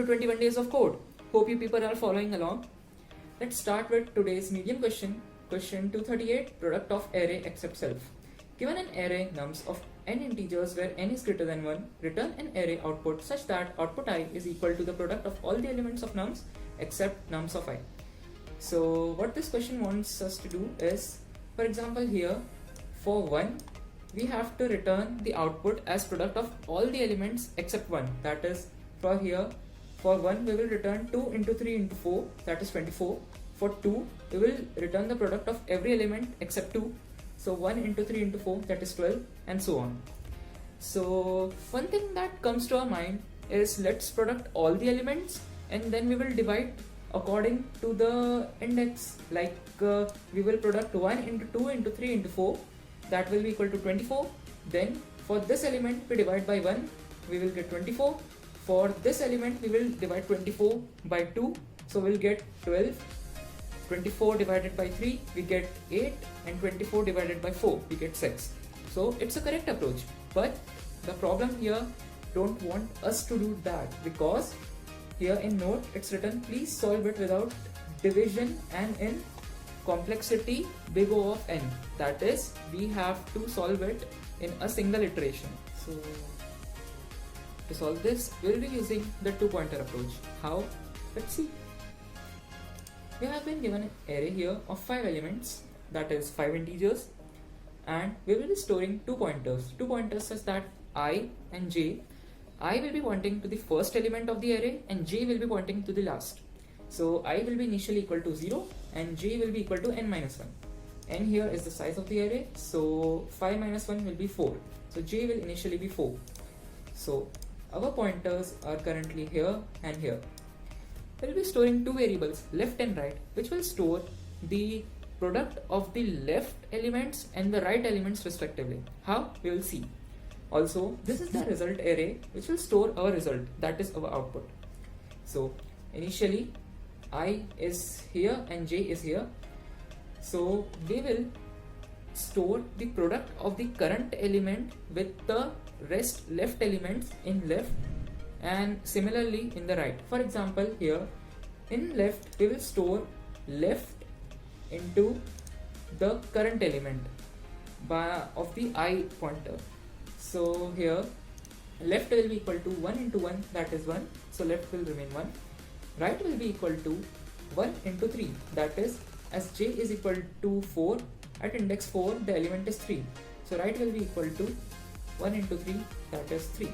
21 days of code. Hope you people are following along. Let's start with today's medium question. Question 238, product of array except self. Given an array nums of n integers where n is greater than 1, return an array output such that output I is equal to the product of all the elements of nums except nums of I. So what this question wants us to do is, for example here, for 1, we have to return the output as product of all the elements except 1. That is, for here, for 1 we will return 2 into 3 into 4, that is 24. For 2, we will return the product of every element except 2. So 1 into 3 into 4, that is 12, and so on. So one thing that comes to our mind is, let's product all the elements and then we will divide according to the index. Like we will product 1 into 2 into 3 into 4, that will be equal to 24. Then for this element we divide by 1, we will get 24. For this element we will divide 24 by 2, so we'll get 12. 24 divided by 3 we get 8, and 24 divided by 4 we get 6. So it's a correct approach, but the problem here don't want us to do that, because here in note it's written please solve it without division and in complexity big O of n. That is, we have to solve it in a single iteration. So to solve this, we'll be using the two-pointer approach. How? Let's see. We have been given an array here of 5 elements, that is 5 integers, and we will be storing 2 pointers such that I and j. I will be pointing to the first element of the array and j will be pointing to the last. So I will be initially equal to 0 and j will be equal to n minus 1. N here is the size of the array, so 5 minus 1 will be 4. So j will initially be 4. So our pointers are currently here and here. We will be storing 2 variables, left and right, which will store the product of the left elements and the right elements respectively. How? We will see. Also, this is the result array which will store our result, that is our output. So initially I is here and j is here. So we will store the product of the current element with the rest left elements in left, and similarly in the right. For example, here in left we will store left into the current element of the I pointer. So here left will be equal to 1 into 1, that is 1, so left will remain 1. Right will be equal to 1 into 3, that is, as j is equal to 4, at index 4 the element is 3, so right will be equal to 1 into 3, that is 3.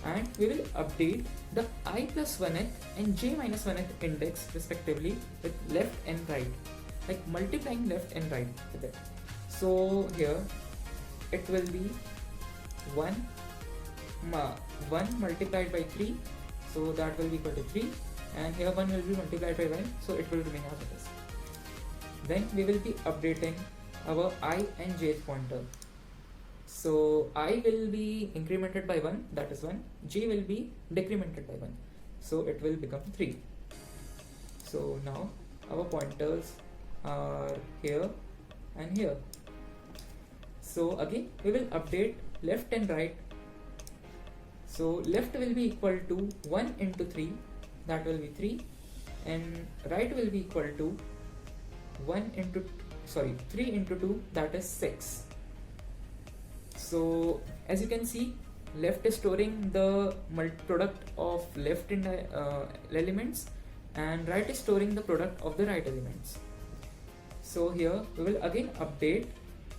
And we will update the I plus 1th and j minus 1th index respectively with left and right, like multiplying left and right with it. So here it will be 1 multiplied by 3, so that will be equal to 3, and here 1 will be multiplied by 1, so it will remain as it is. Then we will be updating our I and j pointer. So I will be incremented by 1, that is 1, j will be decremented by 1, so it will become 3. So now our pointers are here and here. So again we will update left and right. So left will be equal to 1 into 3, that will be 3, and right will be equal to 3 into 2, that is 6. So as you can see, left is storing the product of left elements and right is storing the product of the right elements. So here we will again update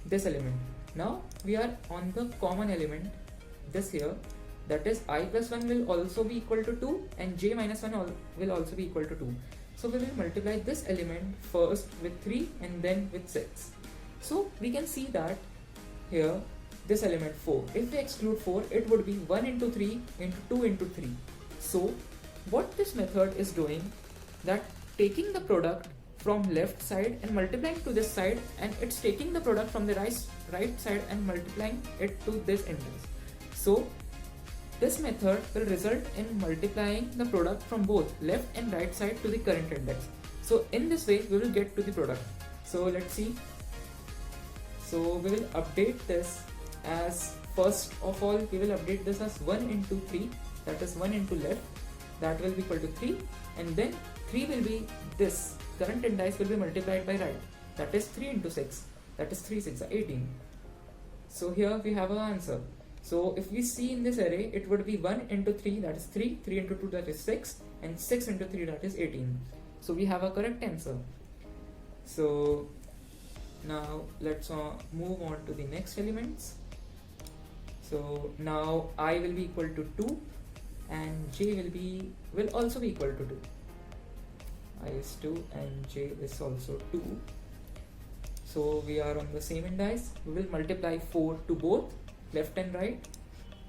this element. Now we are on the common element, this here, that is I plus 1 will also be equal to 2 and j minus 1 will also be equal to 2. So we will multiply this element first with 3 and then with 6. So we can see that here this element 4, if we exclude 4, it would be 1 into 3 into 2 into 3. So what this method is doing, that taking the product from left side and multiplying to this side, and it's taking the product from the right side and multiplying it to this index. So this method will result in multiplying the product from both left and right side to the current index. So in this way we will get to the product. So let's see. So we will update this as, first of all we will update this as 1 into 3, that is 1 into left, that will be equal to 3, and then 3 will be this current index will be multiplied by right, that is 3 into 6, that is 3 6 are 18. So here we have our answer. So if we see in this array, it would be 1 into 3, that is 3, 3 into 2, that is 6, and 6 into 3, that is 18. So we have a correct answer. So now let's move on to the next elements. So now I will be equal to 2 and j will also be equal to 2. I is 2 and j is also 2. So we are on the same index. We will multiply 4 to both left and right.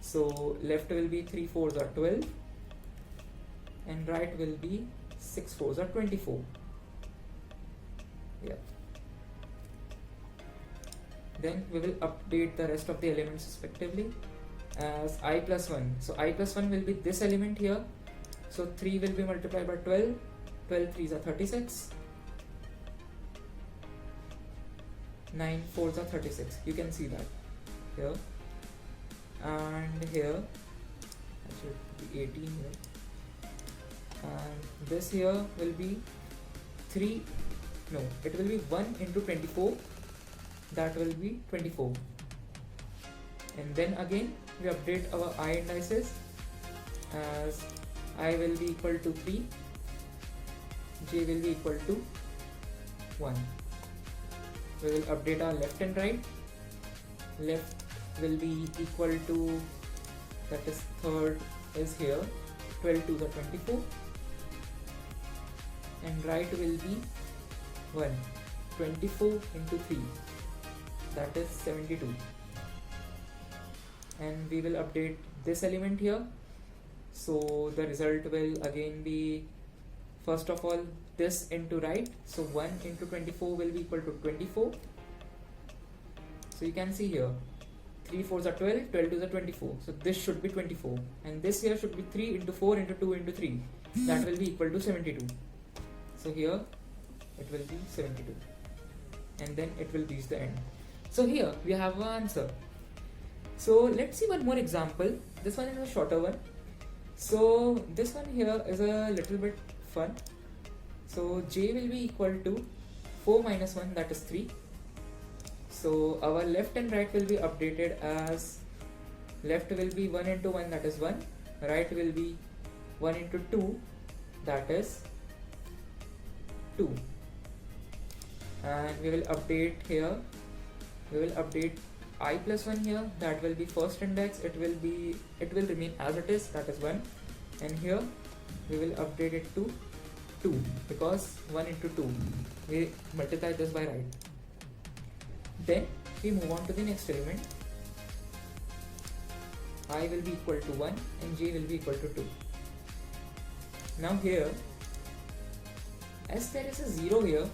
So left will be 3 4s are 12 and right will be 6 4s are 24. Yeah. Then we will update the rest of the elements respectively as I plus 1. So I plus 1 will be this element here. So 3 will be multiplied by 12. 12 3s are 36. 9 4s are 36. You can see that here. And here, that should be 18 here. And this here will be 3, no, it will be 1 into 24. That will be 24. And then again, we update our I indices as I will be equal to 3, j will be equal to 1. We will update our left and right. Left will be equal to, that is third is here, 12 to the 24, and right will be 1, 24 into 3, that is 72. And we will update this element here. So the result will again be, first of all, this into right. So 1 into 24 will be equal to 24. So you can see here, 3 4s are 12, 12 2s are 24. So this should be 24. And this here should be 3 into 4 into 2 into 3. That will be equal to 72. So here it will be 72. And then it will reach the end. So here we have our answer. So let's see one more example. This one is a shorter one. So this one here is a little bit fun. So j will be equal to 4 minus 1, that is 3. So our left and right will be updated as left will be 1 into 1, that is 1. Right will be 1 into 2, that is 2. And we will update here. We will update I plus 1 here. That will be first index. It will remain as it is, that is 1. And here we will update it to 2 because 1 into 2. We multiply this by right. Then we move on to the next element. I will be equal to 1 and j will be equal to 2. Now here, as there is a 0 here,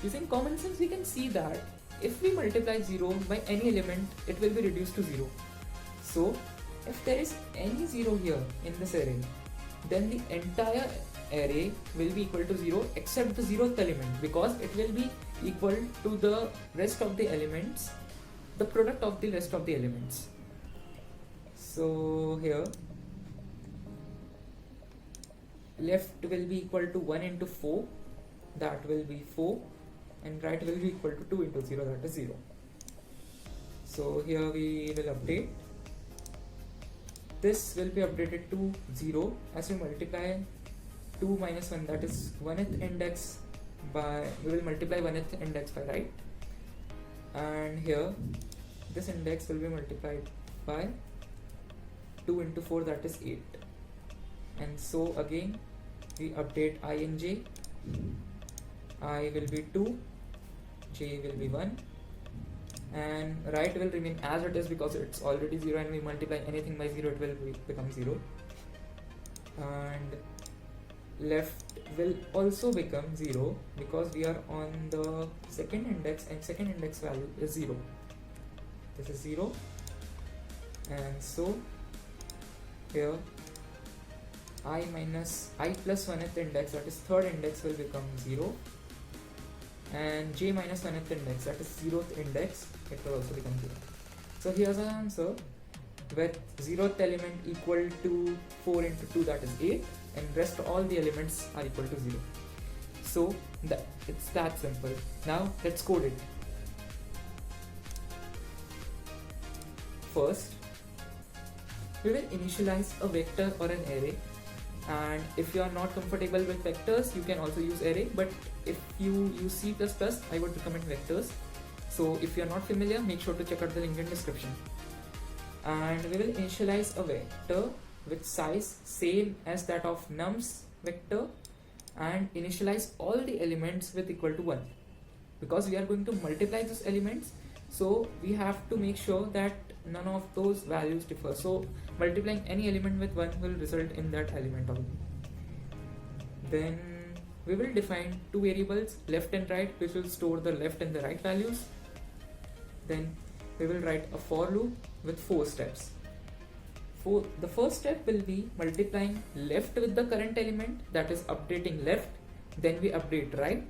using common sense we can see that if we multiply 0 by any element, it will be reduced to 0. So if there is any 0 here in this array, then the entire array will be equal to 0 except the 0th element, because it will be equal to the rest of the elements, the product of the rest of the elements. So here left will be equal to 1 into 4, that will be 4, and right will be equal to 2 into 0, that is 0. So here we will update. This will be updated to 0 as we multiply 2 minus 1, that is 1th index by, we will multiply 1th index by right, and here this index will be multiplied by 2 into 4, that is 8. And so again we update I and j. I will be 2, j will be 1, and right will remain as it is because it's already 0, and we multiply anything by 0, it will become 0. And left will also become 0 because we are on the second index and second index value is 0. This is 0, and so here I plus 1th index, that is third index, will become 0, and j minus 1th index, that is 0th index, it will also become 0. So here's our answer with 0th element equal to 4 into 2, that is 8, and rest all the elements are equal to 0. So it's that simple. Now let's code it. First, we will initialize a vector or an array, and if you are not comfortable with vectors, you can also use array, but if you use C++, I would recommend vectors. So if you are not familiar, make sure to check out the link in description. And we will initialize a vector with size same as that of nums vector, and initialize all the elements with equal to 1, because we are going to multiply those elements, so we have to make sure that none of those values differ. So multiplying any element with 1 will result in that element only. Then we will define two variables, left and right, which will store the left and the right values. Then we will write a for loop with 4 steps. The first step will be multiplying left with the current element, that is updating left, then we update right,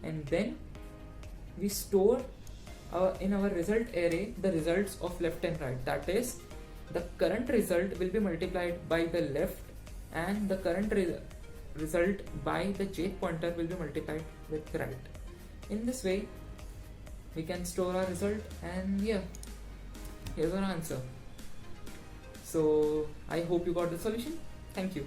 and then we store in our result array the results of left and right. That is, the current result will be multiplied by the left, and the current result by the jth pointer will be multiplied with right. In this way, we can store our result, and yeah, here's our answer. So I hope you got the solution. Thank you.